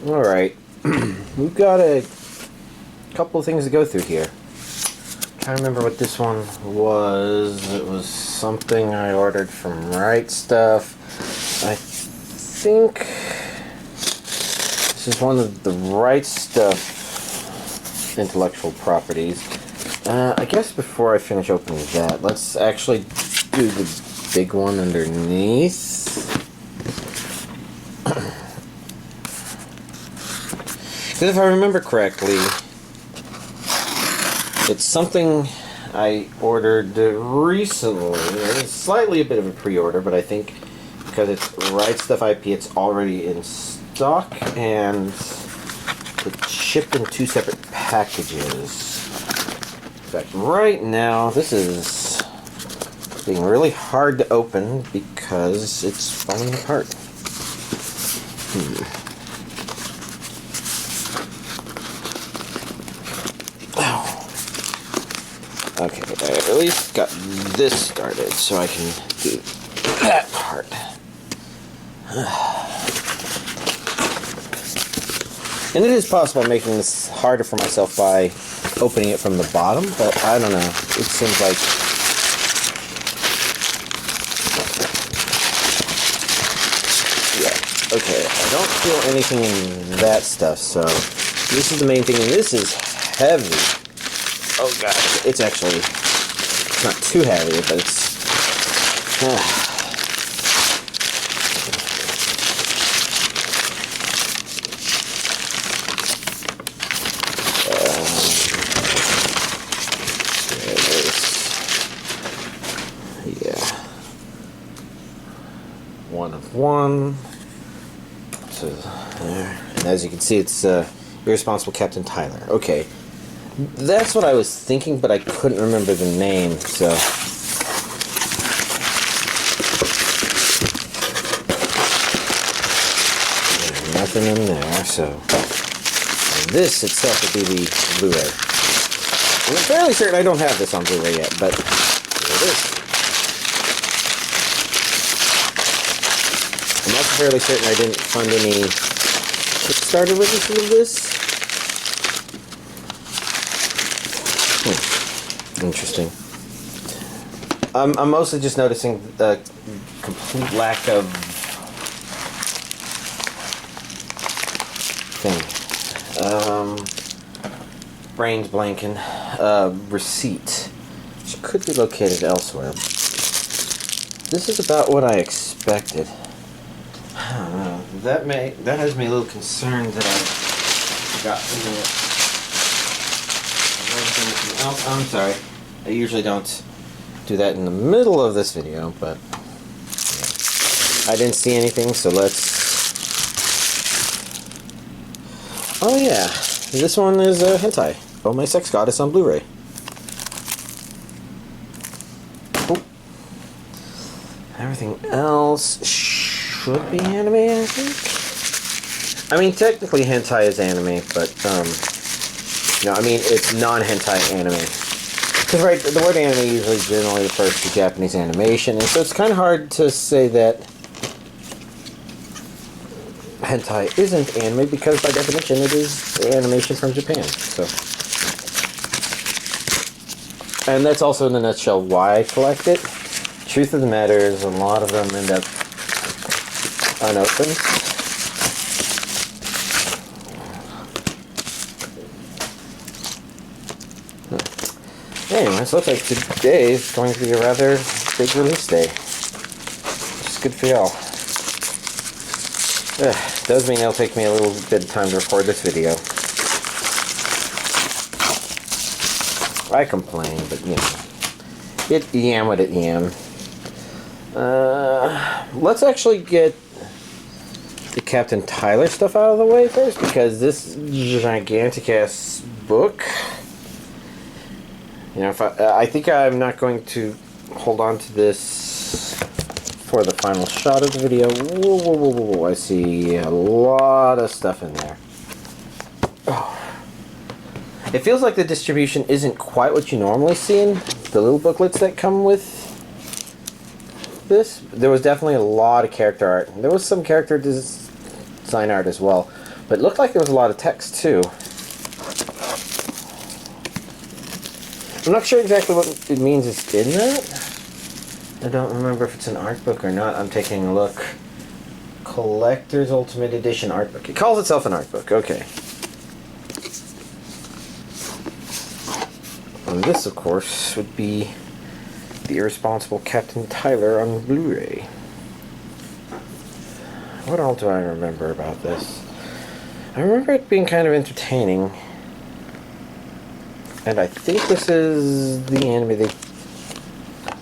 Alright, we've got a couple of things to go through here. Trying to remember what this one was. It was something I ordered from Right Stuff. I think this is one of the Right Stuff intellectual properties. I guess before I finish opening that, let's actually do the big one underneath. Because if I remember correctly, it's something I ordered recently. It's slightly a bit of a pre-order, but I think because it's Right Stuff IP, it's already in stock, and it's shipped in 2 separate packages. In fact, right now, this is being really hard to open because it's falling apart. Okay, I at least got this started so I can do that part. And it is possible making this harder for myself by opening it from the bottom, but I don't know. It seems like... Yeah, okay, I don't feel anything in that stuff, so this is the main thing, and this is heavy. Oh god, it's actually, it's not too heavy, but it's... yeah. One of one. So, there. And as you can see, it's Irresponsible Captain Tylor. Okay. That's what I was thinking, but I couldn't remember the name, so... There's nothing in there, so... And this itself would be the Blu-ray. I'm fairly certain I don't have this on Blu-ray yet, but here it is. I'm also fairly certain I didn't fund any Kickstarter releases of this. Interesting. I'm mostly just noticing the complete lack of brains blanking. Receipt, which could be located elsewhere. This is about what I expected. I don't know. That has me a little concerned that I forgot something. Oh, I'm sorry. I usually don't do that in the middle of this video, but yeah. I didn't see anything, so let's... Oh yeah, this one is Hentai. Oh, My Sex Goddess on Blu-ray. Oh. Everything else should be anime, I think. I mean, technically Hentai is anime, but no, I mean, it's non-hentai anime. Because, right, the word anime usually generally refers to Japanese animation, and so it's kind of hard to say that hentai isn't anime, because by definition it is animation from Japan, so... And that's also, in a nutshell, why I collect it. Truth of the matter is, a lot of them end up unopened. Anyway, it looks like today is going to be a rather big release day. Which is good for y'all. Does mean it'll take me a little bit of time to record this video. I complain, but you know. It yam what it yam. Let's actually get the Captain Tylor stuff out of the way first, because this gigantic ass book... You know, if I think I'm not going to hold on to this for the final shot of the video. Whoa, whoa, whoa, whoa, whoa. I see a lot of stuff in there. Oh. It feels like the distribution isn't quite what you normally see in the little booklets that come with this. There was definitely a lot of character art. There was some character design art as well. But it looked like there was a lot of text too. I'm not sure exactly what it means is in that. I don't remember if it's an art book or not. I'm taking a look. Collector's Ultimate Edition art book. It calls itself an art book. Okay. And this, of course, would be the Irresponsible Captain Tylor on Blu-ray. What all do I remember about this? I remember it being kind of entertaining. And I think this is the anime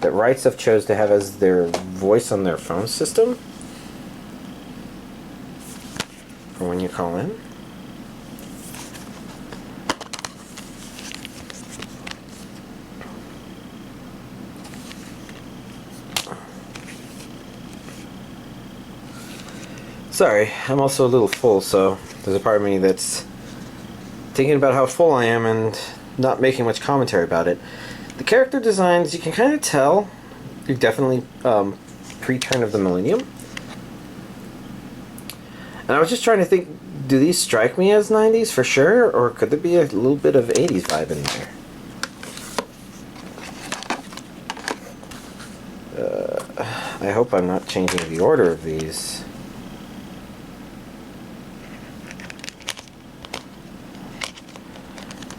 that Right Stuf chose to have as their voice on their phone system for when you call in. Sorry, I'm also a little full, so there's a part of me that's thinking about how full I am and not making much commentary about it. The character designs, you can kind of tell they're definitely pre-turn of the millennium. And I was just trying to think, do these strike me as 90s for sure, or could there be a little bit of 80s vibe in there? I hope I'm not changing the order of these.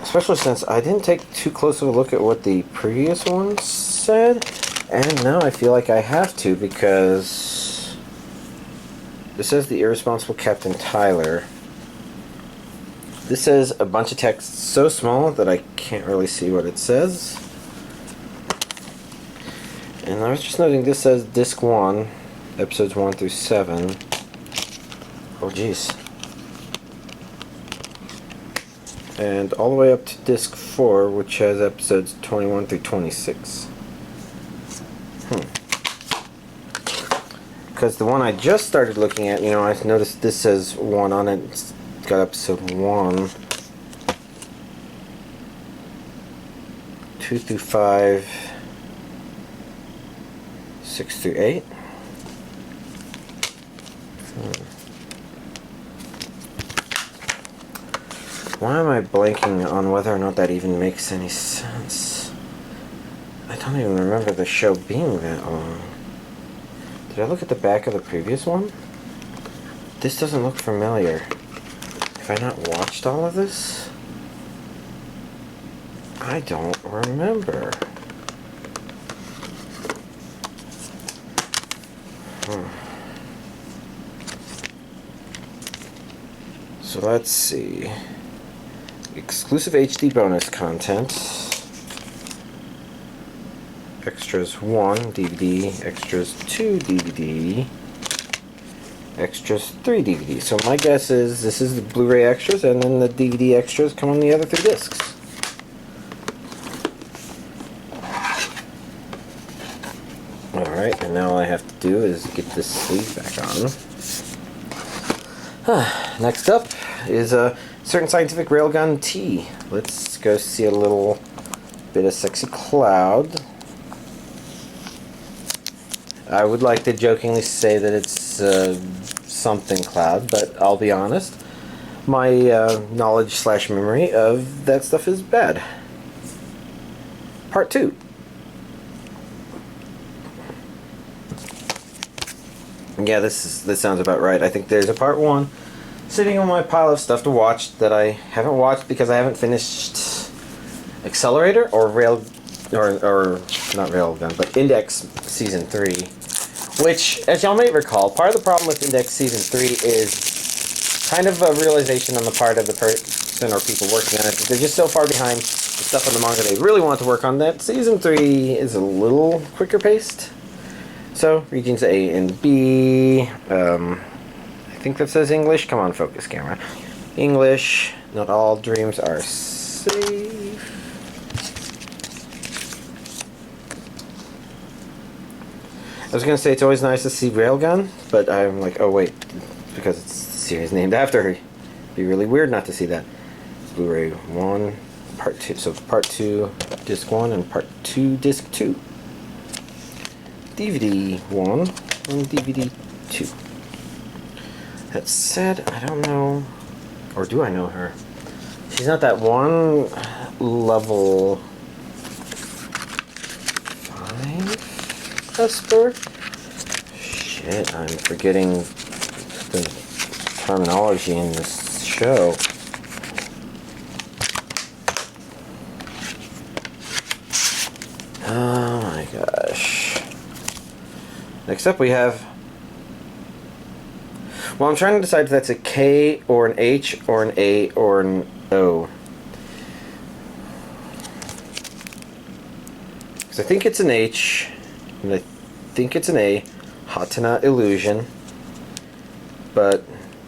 Especially since I didn't take too close of a look at what the previous ones said. And now I feel like I have to, because this says the Irresponsible Captain Tylor. This says a bunch of text so small that I can't really see what it says. And I was just noting this says Disc 1, Episodes 1 through 7. Oh jeez. And all the way up to Disc 4, which has Episodes 21 through 26. Because the one I just started looking at, you know, I noticed this says 1 on it. It's got Episode 1, 2 through 5, 6 through 8. Why am I blanking on whether or not that even makes any sense? I don't even remember the show being that long. Did I look at the back of the previous one? This doesn't look familiar. Have I not watched all of this? I don't remember. So let's see. Exclusive HD bonus content. Extras 1 DVD, Extras 2 DVD, Extras 3 DVD. So my guess is this is the Blu-ray extras, and then the DVD extras come on the other 3 discs. Alright, and now all I have to do is get this sleeve back on. Next up is a certain scientific railgun T. Let's go see a little bit of Sexy Cloud. I would like to jokingly say that it's something Cloud, but I'll be honest. My knowledge / memory of that stuff is bad. Part 2. Yeah, this sounds about right. I think there's a Part 1 sitting on my pile of stuff to watch that I haven't watched because I haven't finished Accelerator or not Railgun, but Index Season 3. Which, as y'all may recall, part of the problem with Index Season 3 is kind of a realization on the part of the person or people working on it that they're just so far behind the stuff on the manga they really want to work on that Season 3 is a little quicker paced. So, regions A and B, I think that says English. Come on, focus camera. English. Not all dreams are safe. I was going to say it's always nice to see Railgun, but I'm like, oh wait, because it's the series named after her. It'd be really weird not to see that. Blu-ray 1, Part 2. So Part 2, Disc 1, and Part 2, Disc 2. DVD 1 and DVD 2. That said, I don't know Or do I know her? She's not that one level 5 Esper? Shit, I'm forgetting the terminology in this show. Oh my gosh. Next up we have... Well, I'm trying to decide if that's a K or an H or an A or an O. Because I think it's an H, and I think it's an A. Hatena Illusion. But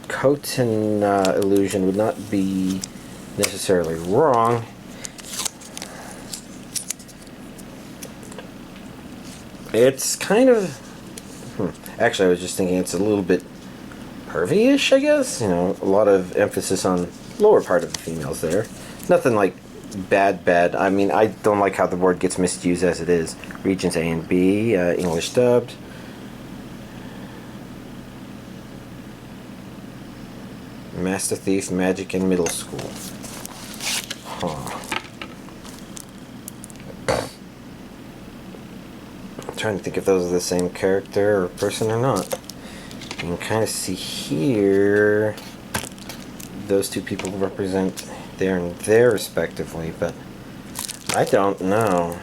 Hatena Illusion would not be necessarily wrong. It's kind of... Actually, I was just thinking it's a little bit pervy-ish, I guess. You know, a lot of emphasis on lower part of the females there. Nothing like bad. I mean, I don't like how the word gets misused as it is. Regions A and B, English dubbed. Master Thief, Magic in Middle School. Huh. I'm trying to think if those are the same character or person or not. You can kind of see here those two people represent there and there respectively, but I don't know.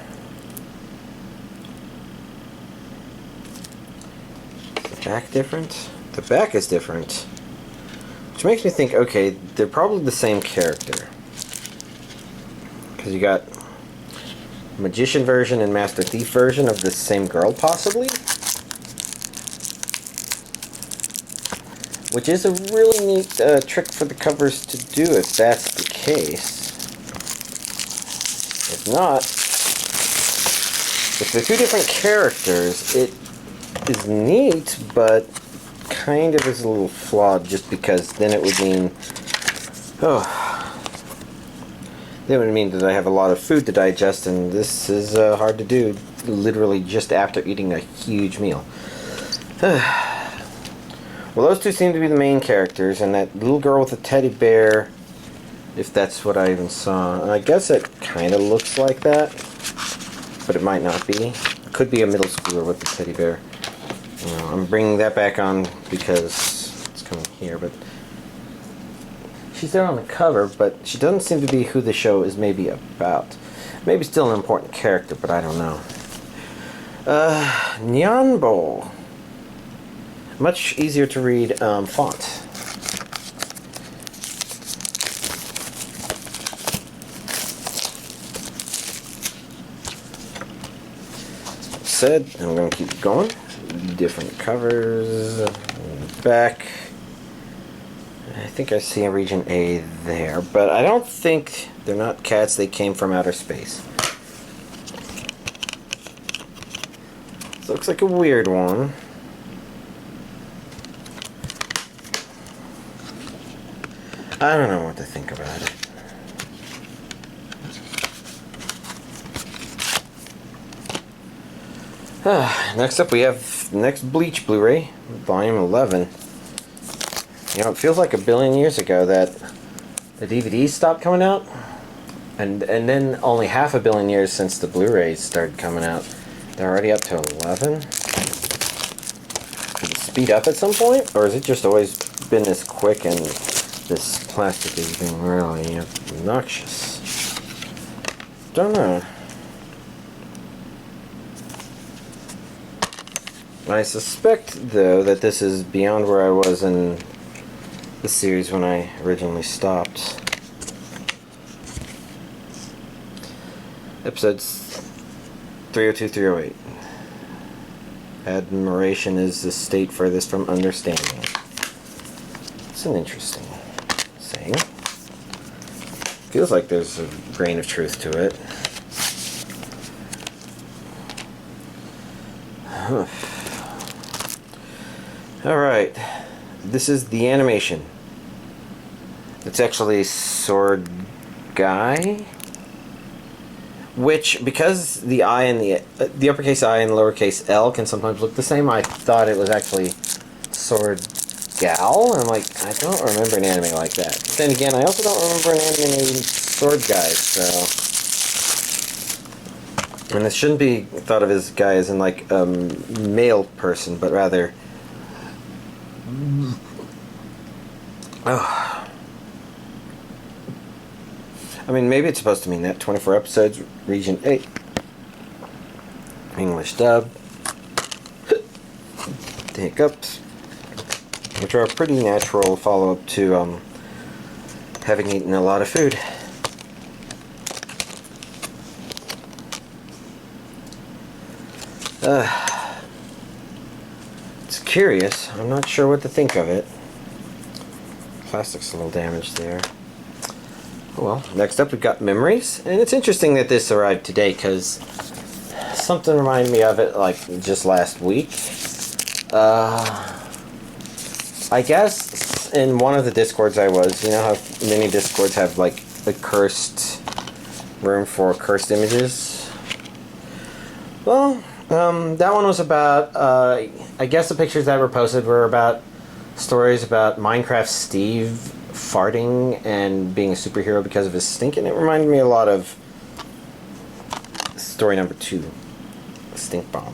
Is the back different? The back is different. Which makes me think, okay, they're probably the same character. Because you got Magician version and Master Thief version of the same girl, possibly? Which is a really neat trick for the covers to do if that's the case. If not, if they're two different characters, it is neat, but kind of is a little flawed just because then it would mean... That would mean that I have a lot of food to digest, and this is hard to do literally just after eating a huge meal. Well, those two seem to be the main characters, and that little girl with the teddy bear, if that's what I even saw. And I guess it kind of looks like that, but it might not be. It could be a middle schooler with the teddy bear. You know, I'm bringing that back on because it's coming here, but she's there on the cover, but she doesn't seem to be who the show is maybe about. Maybe still an important character, but I don't know. Nyanbo. Much easier to read font. Said, I'm going to keep going. Different covers. Back. I think I see a region A there, but I don't think they're not cats. They came from outer space. This looks like a weird one. I don't know what to think about it. Next up we have next Bleach Blu-ray, Volume 11. You know, it feels like a billion years ago that the DVDs stopped coming out, and then only half a billion years since the Blu-rays started coming out. They're already up to 11. Could it speed up at some point, or has it just always been this quick and this plastic is being really obnoxious? Don't know. I suspect, though, that this is beyond where I was in the series when I originally stopped. Episodes 302, 308. Admiration is the state furthest from understanding. It's an interesting saying. Feels like there's a grain of truth to it. Alright, this is the animation. It's actually Swordgai, which, because the I and the uppercase I and lowercase L can sometimes look the same, I thought it was actually Swordgai. gal. And I'm like, I don't remember an anime like that. Then again, I also don't remember an anime named Swordgai, so... And this shouldn't be thought of as guy as in like a male person, but rather... Oh. I mean, maybe it's supposed to mean that. 24 episodes, Region 8. English dub. The hiccups. Which are a pretty natural follow-up to having eaten a lot of food. It's curious. I'm not sure what to think of it. Plastic's a little damaged there. Oh well. Next up we've got Memories. And it's interesting that this arrived today because something reminded me of it like just last week. I guess in one of the Discords I was, you know how many Discords have like the cursed room for cursed images? Well, that one was about, I guess the pictures that were posted were about stories about Minecraft Steve farting and being a superhero because of his stink, and it reminded me a lot of story number 2, Stink Bomb.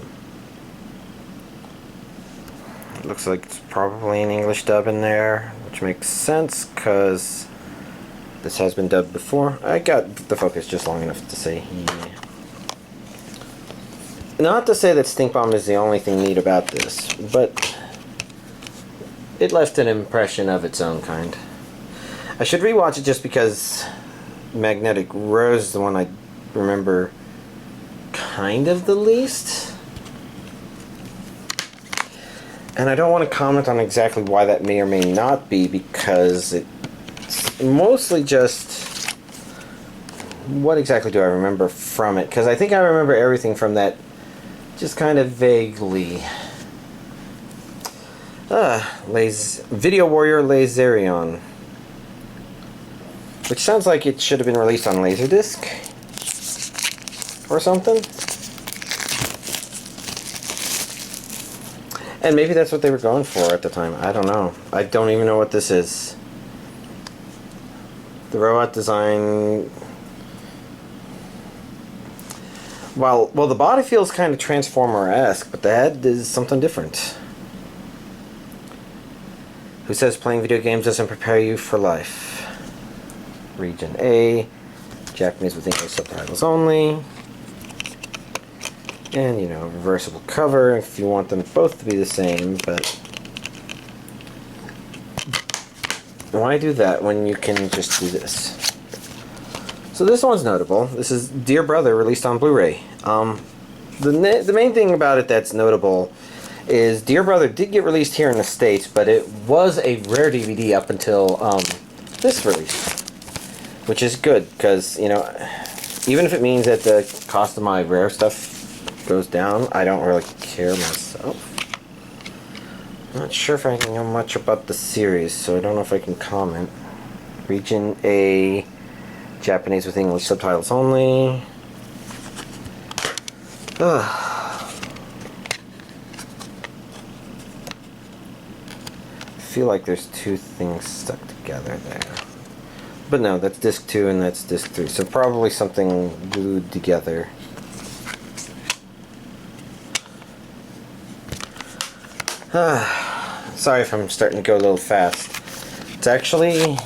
It looks like it's probably an English dub in there, which makes sense because this has been dubbed before. I got the focus just long enough to say yeah. Not to say that Stink Bomb is the only thing neat about this, but it left an impression of its own kind. I should rewatch it just because Magnetic Rose is the one I remember kind of the least. And I don't want to comment on exactly why that may or may not be, because it's mostly just what exactly do I remember from it, because I think I remember everything from that just kind of vaguely. Video Warrior Laserion, which sounds like it should have been released on Laserdisc or something. And maybe that's what they were going for at the time. I don't know. I don't even know what this is. The robot design... Well, the body feels kind of Transformer-esque, but the head is something different. Who says playing video games doesn't prepare you for life? Region A. Japanese with English subtitles only. And, you know, reversible cover if you want them both to be the same, but... Why do that when you can just do this? So this one's notable. This is Dear Brother, released on Blu-ray. The main thing about it that's notable is Dear Brother did get released here in the States, but it was a rare DVD up until this release. Which is good, because, you know, even if it means that the cost of my rare stuff goes down, I don't really care myself. Not sure if I know much about the series, so I don't know if I can comment. Region A, Japanese with English subtitles only. I feel like there's two things stuck together there. But no, that's disc 2 and that's disc 3, so probably something glued together. Sorry if I'm starting to go a little fast. It's actually...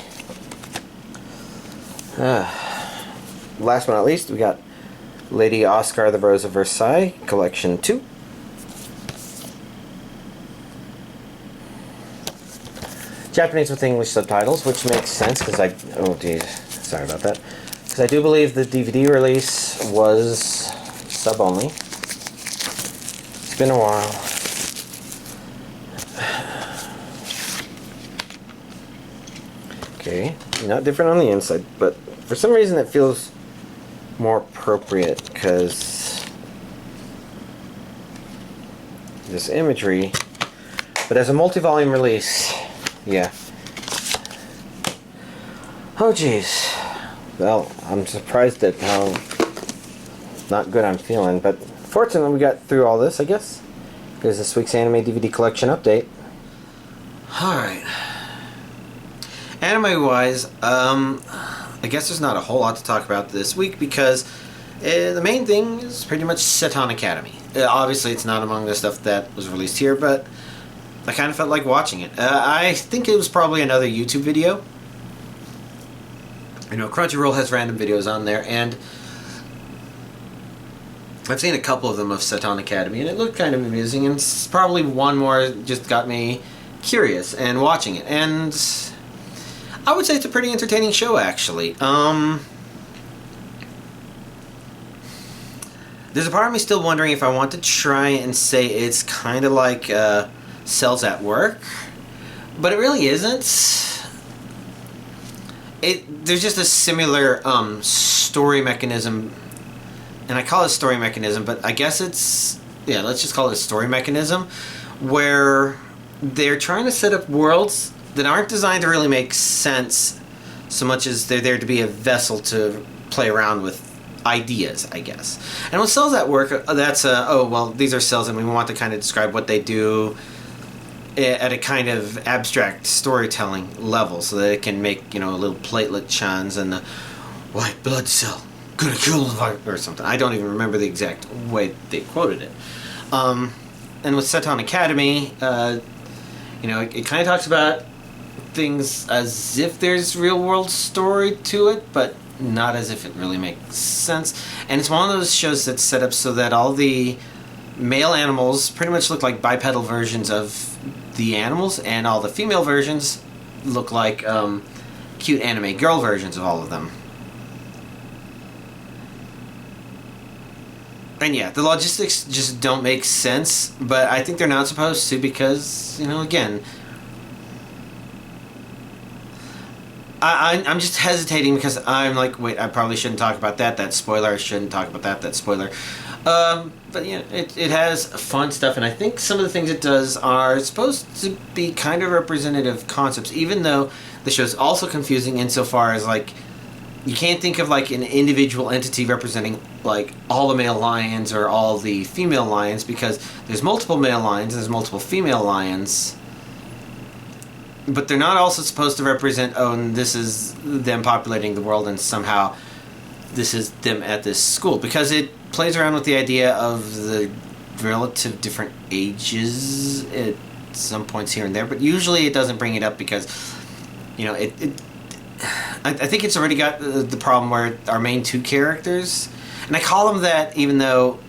last but not least, we got Lady Oscar the Rose of Versailles, Collection 2. Japanese with English subtitles, which makes sense, because I... Oh, geez. Sorry about that. Because I do believe the DVD release was sub-only. It's been a while. Okay, not different on the inside, but for some reason it feels more appropriate because this imagery, but as a multi-volume release, yeah. Oh geez. Well, I'm surprised at how not good I'm feeling, but fortunately we got through all this, I guess. Here's this week's anime DVD collection update. Alright. Anime-wise, I guess there's not a whole lot to talk about this week because the main thing is pretty much Seton Academy. Obviously, it's not among the stuff that was released here, but I kind of felt like watching it. I think it was probably another YouTube video. You know, Crunchyroll has random videos on there, and I've seen a couple of them of Seton Academy, and it looked kind of amusing, and probably one more just got me curious and watching it. And I would say it's a pretty entertaining show, actually. There's a part of me still wondering if I want to try and say it's kind of like Cells at Work, but it really isn't. There's just a similar story mechanism, and I call it story mechanism, but I guess it's, yeah, let's just call it a story mechanism, where they're trying to set up worlds that aren't designed to really make sense so much as they're there to be a vessel to play around with ideas, I guess. And with Cells at Work, that's oh, well, these are cells and we want to kind of describe what they do at a kind of abstract storytelling level so that it can make, you know, a little platelet chants and the white blood cell gonna kill the virus or something. I don't even remember the exact way they quoted it. And with Seton Academy, you know, it kind of talks about things as if there's real world story to it, but not as if it really makes sense. And it's one of those shows that's set up so that all the male animals pretty much look like bipedal versions of the animals, and all the female versions look like cute anime girl versions of all of them. And yeah, the logistics just don't make sense, but I think they're not supposed to because, you know, again, I'm just hesitating because I'm like, wait, I probably shouldn't talk about that. That's spoiler. I shouldn't talk about that. That's spoiler. But you know, it has fun stuff, and I think some of the things it does are supposed to be kind of representative concepts, even though the show's also confusing insofar as, like, you can't think of like an individual entity representing like all the male lions or all the female lions, because there's multiple male lions and there's multiple female lions. But they're not also supposed to represent, oh, and this is them populating the world and somehow this is them at this school. Because it plays around with the idea of the relative different ages at some points here and there. But usually it doesn't bring it up because, you know, I think it's already got the problem where our main two characters, and I call them that even though,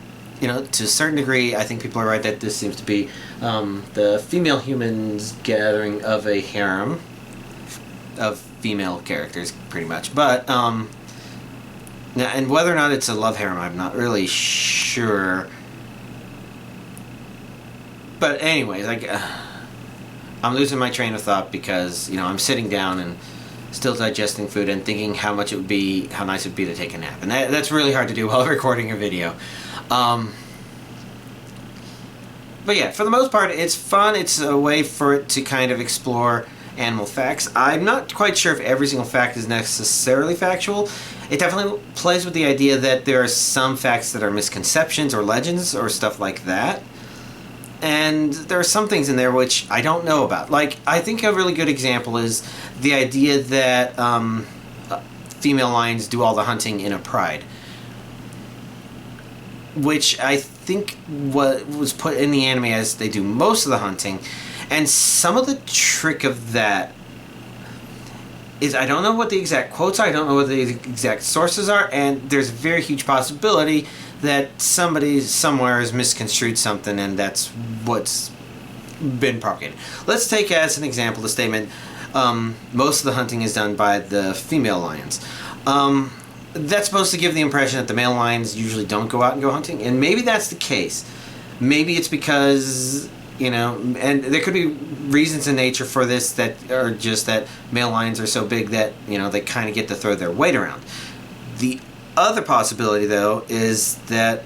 you know, to a certain degree, I think people are right that this seems to be the female humans gathering of a harem of female characters, pretty much. But, now, and whether or not it's a love harem, I'm not really sure. But anyways, like, I'm losing my train of thought because, you know, I'm sitting down and still digesting food and thinking how nice it would be to take a nap. And that's really hard to do while recording a video. But yeah, for the most part, it's fun. It's a way for it to kind of explore animal facts. I'm not quite sure if every single fact is necessarily factual. It definitely plays with the idea that there are some facts that are misconceptions or legends or stuff like that. And there are some things in there which I don't know about. Like, I think a really good example is the idea that female lions do all the hunting in a pride, which I think was put in the anime as they do most of the hunting. And some of the trick of that is, I don't know what the exact quotes are, I don't know what the exact sources are, and there's a very huge possibility that somebody somewhere has misconstrued something, and that's what's been propagated. Let's take as an example the statement, most of the hunting is done by the female lions. That's supposed to give the impression that the male lions usually don't go out and go hunting, and maybe that's the case. Maybe it's because, you know, and there could be reasons in nature for this that are just that male lions are so big that, you know, they kind of get to throw their weight around. The other possibility, though, is that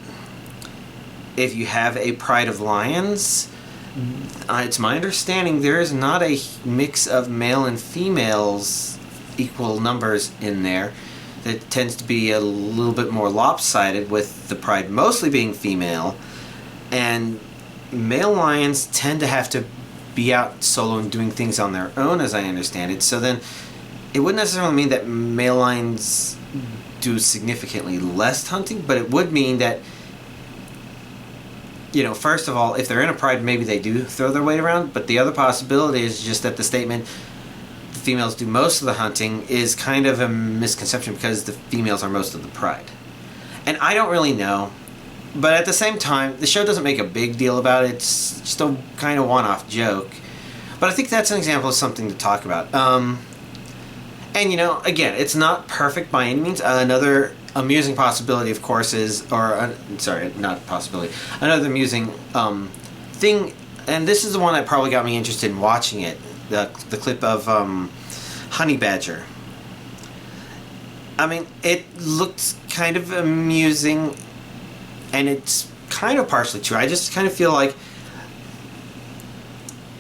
if you have a pride of lions, it's my understanding there is not a mix of male and females equal numbers in there. That tends to be a little bit more lopsided, with the pride mostly being female, and male lions tend to have to be out solo and doing things on their own, as I understand it. So then it wouldn't necessarily mean that male lines do significantly less hunting, but it would mean that, you know, first of all, if they're in a pride, maybe they do throw their weight around, but the other possibility is just that the statement the females do most of the hunting is kind of a misconception because the females are most of the pride. And I don't really know, but at the same time, the show doesn't make a big deal about it. It's just a kind of one-off joke. But I think that's an example of something to talk about. And, you know, again, it's not perfect by any means. Another amusing possibility, of course, is... sorry, not possibility. Another amusing thing, and this is the one that probably got me interested in watching it, the clip of Honey Badger. I mean, it looks kind of amusing, and it's kind of partially true. I just kind of feel like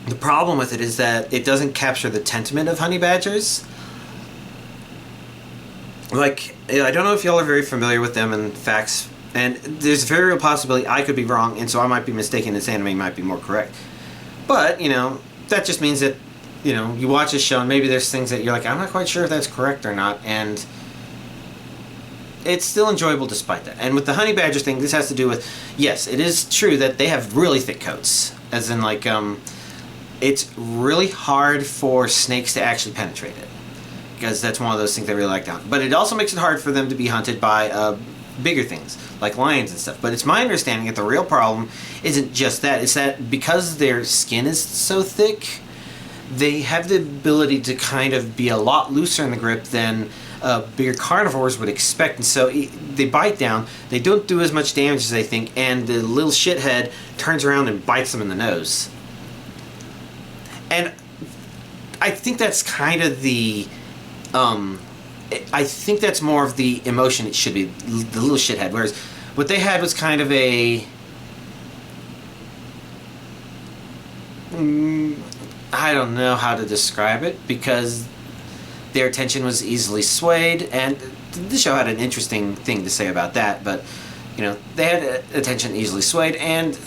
the problem with it is that it doesn't capture the temperament of honey badgers. Like, I don't know if y'all are very familiar with them and facts, and there's a very real possibility I could be wrong, and so I might be mistaken, this anime might be more correct. But, you know, that just means that, you know, you watch a show and maybe there's things that you're like, I'm not quite sure if that's correct or not, and it's still enjoyable despite that. And with the honey badger thing, this has to do with, yes, it is true that they have really thick coats, as in, like, it's really hard for snakes to actually penetrate it, because that's one of those things they really like down. But it also makes it hard for them to be hunted by bigger things, like lions and stuff. But it's my understanding that the real problem isn't just that. It's that because their skin is so thick, they have the ability to kind of be a lot looser in the grip than bigger carnivores would expect. And so they bite down, they don't do as much damage as they think, and the little shithead turns around and bites them in the nose. And I think that's kind of the... I think that's more of the emotion it should be, the little shithead. Whereas what they had was kind of a... I don't know how to describe it, because their attention was easily swayed, and the show had an interesting thing to say about that, but, you know, they had attention easily swayed, and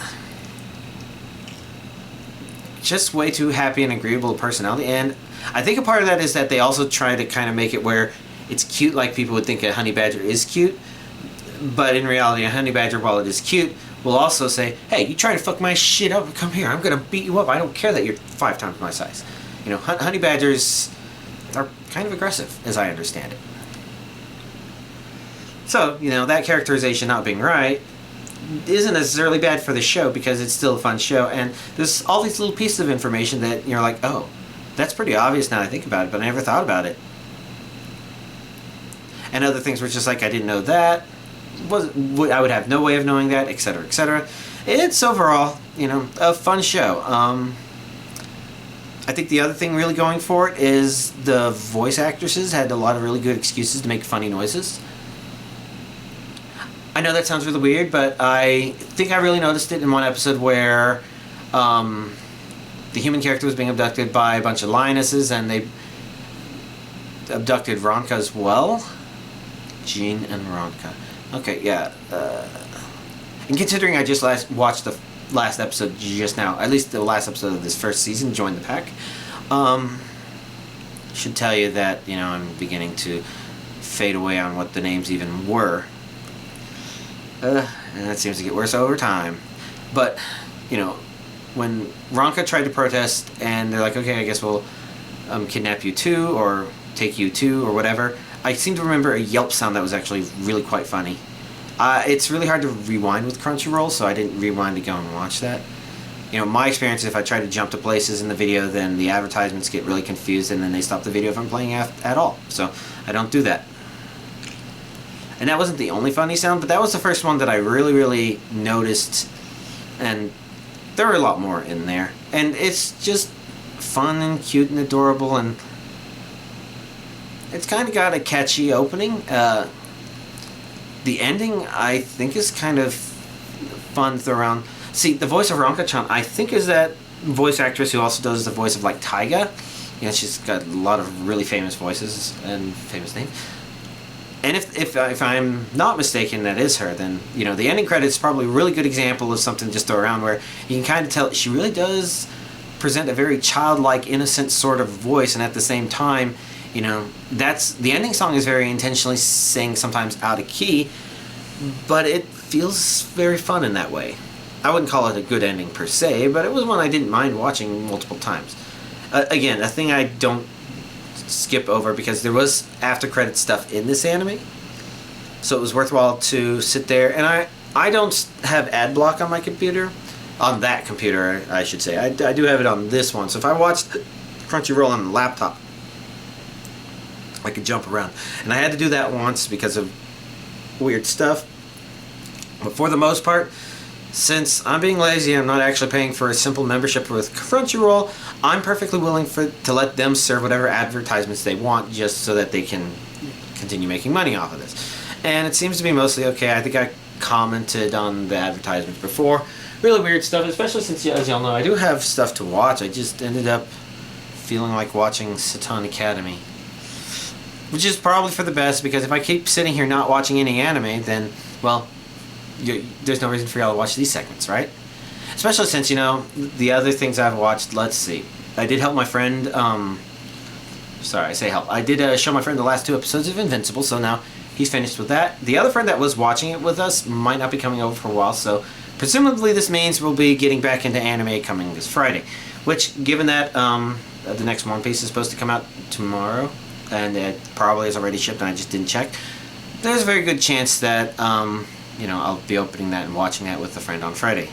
just way too happy and agreeable personality. And I think a part of that is that they also try to kind of make it where it's cute, like people would think a honey badger is cute, but in reality a honey badger, while it is cute, will also say, hey, you try to fuck my shit up, come here, I'm gonna beat you up, I don't care that you're 5 times my size. You know, honey badgers are kind of aggressive, as I understand it. So, you know, that characterization not being right isn't necessarily bad for the show, because it's still a fun show, and there's all these little pieces of information that you're like, oh, that's pretty obvious now I think about it, but I never thought about it. And other things were just like, I didn't know that, I would have no way of knowing that, etc., etc. It's overall, you know, a fun show. I think the other thing really going for it is the voice actresses had a lot of really good excuses to make funny noises. I know that sounds really weird, but I think I really noticed it in one episode where the human character was being abducted by a bunch of lionesses, and they abducted Ronka as well. Jean and Ronka. Okay, yeah. And considering I just watched the last episode just now, at least the last episode of this first season, Join the Pack, should tell you that, you know, I'm beginning to fade away on what the names even were. And that seems to get worse over time. But, you know, when Ronka tried to protest, and they're like, okay, I guess we'll kidnap you too, or take you too, or whatever, I seem to remember a yelp sound that was actually really quite funny. It's really hard to rewind with Crunchyroll, so I didn't rewind to go and watch that. You know, my experience, if I try to jump to places in the video, then the advertisements get really confused, and then they stop the video from playing at all. So I don't do that. And that wasn't the only funny sound, but that was the first one that I really, really noticed, and there were a lot more in there. And it's just fun and cute and adorable, and it's kind of got a catchy opening. The ending, I think, is kind of fun to throw around. See, the voice of Ronka-chan, I think, is that voice actress who also does the voice of, like, Taiga. You know, she's got a lot of really famous voices and famous names. And if I'm not mistaken, that is her, then, you know, the ending credits is probably a really good example of something just to throw around where you can kind of tell she really does present a very childlike, innocent sort of voice, and at the same time, you know, that's the ending song is very intentionally sang sometimes out of key, but it feels very fun in that way. I wouldn't call it a good ending per se, but it was one I didn't mind watching multiple times. Again, a thing I don't skip over because there was after credit stuff in this anime, so it was worthwhile to sit there. And I don't have ad block on my computer, on that computer I should say. I do have it on this one, so if I watched Crunchyroll on the laptop, I could jump around. And I had to do that once because of weird stuff. But for the most part, since I'm being lazy and I'm not actually paying for a simple membership with Crunchyroll, I'm perfectly willing to let them serve whatever advertisements they want just so that they can continue making money off of this. And it seems to be mostly okay. I think I commented on the advertisements before. Really weird stuff, especially since, as y'all know, I do have stuff to watch. I just ended up feeling like watching Seton Academy. Which is probably for the best, because if I keep sitting here not watching any anime, then, well, there's no reason for y'all to watch these segments, right? Especially since, you know, the other things I've watched, let's see. I did help my friend, sorry, I say help. I did show my friend the last 2 episodes of Invincible, so now he's finished with that. The other friend that was watching it with us might not be coming over for a while, so presumably this means we'll be getting back into anime coming this Friday. Which, given that the next One Piece is supposed to come out tomorrow, and it probably is already shipped and I just didn't check, there's a very good chance that, you know, I'll be opening that and watching that with a friend on Friday.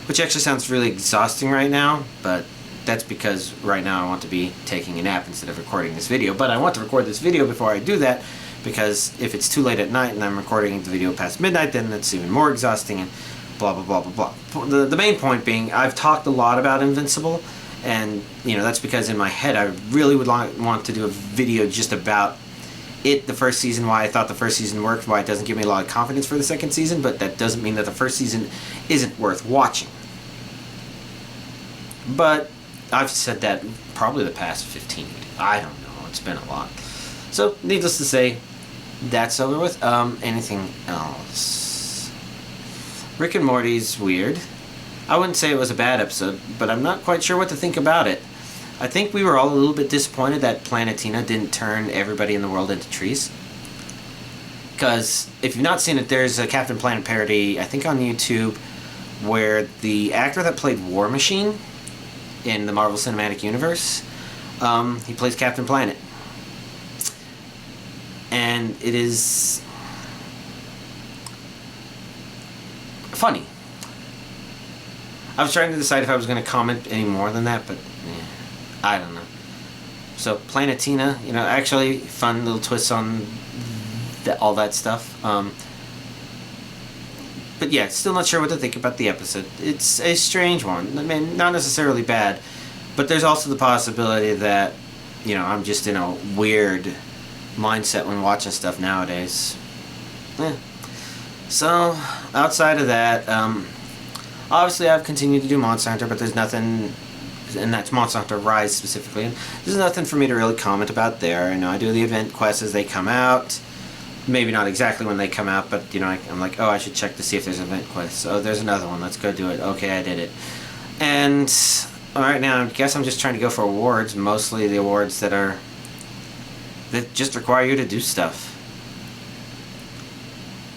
Which actually sounds really exhausting right now, but that's because right now I want to be taking a nap instead of recording this video. But I want to record this video before I do that, because if it's too late at night and I'm recording the video past midnight, then it's even more exhausting and blah blah blah blah blah. The main point being, I've talked a lot about Invincible, and you know, that's because in my head I really would want to do a video just about it, the first season, why I thought the first season worked, why it doesn't give me a lot of confidence for the second season, but that doesn't mean that the first season isn't worth watching. But I've said that probably the past 15 videos. I don't know, it's been a lot. So, needless to say, that's over with. Anything else? Rick and Morty's weird. I wouldn't say it was a bad episode, but I'm not quite sure what to think about it. I think we were all a little bit disappointed that Planetina didn't turn everybody in the world into trees. Because, if you've not seen it, there's a Captain Planet parody, I think on YouTube, where the actor that played War Machine in the Marvel Cinematic Universe, he plays Captain Planet. And it is funny. I was trying to decide if I was going to comment any more than that, but I don't know. So Planetina, you know, actually fun little twists on all that stuff. But yeah, still not sure what to think about the episode. It's a strange one. I mean, not necessarily bad, but there's also the possibility that, you know, I'm just in a weird mindset when watching stuff nowadays. Yeah. So, outside of that, obviously I've continued to do Monster Hunter, but there's nothing, and that's Monster Hunter Rise specifically, and there's nothing for me to really comment about there. You know, I do the event quests as they come out. Maybe not exactly when they come out, but, you know, I'm like, oh, I should check to see if there's event quests. Oh, there's another one. Let's go do it. Okay, I did it. And alright, now I guess I'm just trying to go for awards, mostly the awards that just require you to do stuff.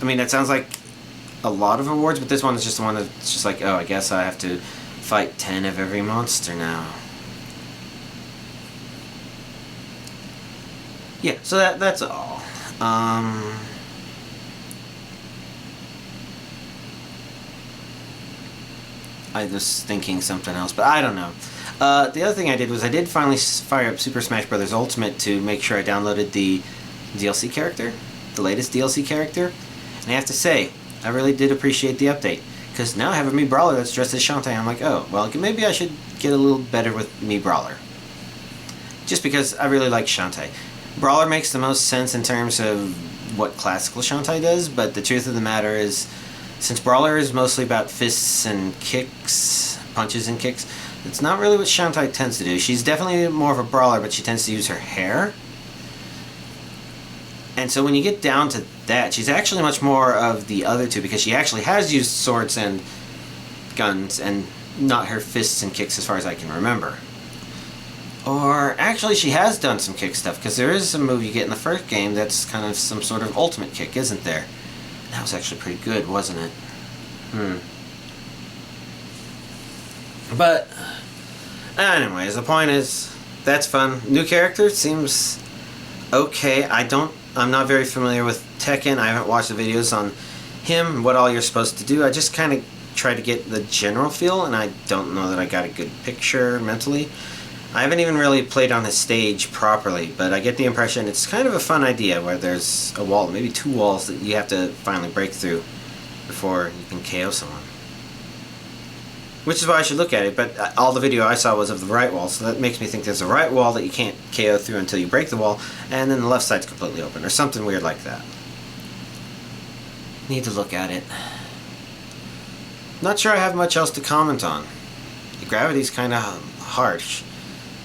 I mean, that sounds like a lot of awards, but this one is just the one that's just like, oh, I guess I have to fight 10 of every monster now. Yeah, so that's all. I was thinking something else, but I don't know. The other thing I did was I did finally fire up Super Smash Bros. Ultimate to make sure I downloaded the DLC character, the latest DLC character, and I have to say, I really did appreciate the update, because now I have a Mii Brawler that's dressed as Shantae. I'm like, oh, well, maybe I should get a little better with Mii Brawler. Just because I really like Shantae. Brawler makes the most sense in terms of what classical Shantae does, but the truth of the matter is, since Brawler is mostly about fists and kicks, punches and kicks, it's not really what Shantae tends to do. She's definitely more of a brawler, but she tends to use her hair. And so when you get down to that, she's actually much more of the other two, because she actually has used swords and guns and not her fists and kicks as far as I can remember. Or actually, she has done some kick stuff, because there is a move you get in the first game that's kind of some sort of ultimate kick, isn't there? That was actually pretty good, wasn't it? But anyways, the point is, that's fun. New character seems okay. I'm not very familiar with Tekken. I haven't watched the videos on him, what all you're supposed to do. I just kind of try to get the general feel, and I don't know that I got a good picture mentally. I haven't even really played on his stage properly, but I get the impression it's kind of a fun idea where there's a wall, maybe 2 walls that you have to finally break through before you can KO someone. Which is why I should look at it, but all the video I saw was of the right wall, so that makes me think there's a right wall that you can't KO through until you break the wall, and then the left side's completely open, or something weird like that. Need to look at it. Not sure I have much else to comment on. The gravity's kind of harsh.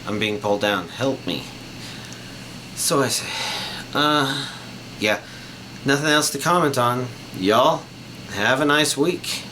I'm being pulled down. Help me. So I say, yeah, nothing else to comment on. Y'all, have a nice week.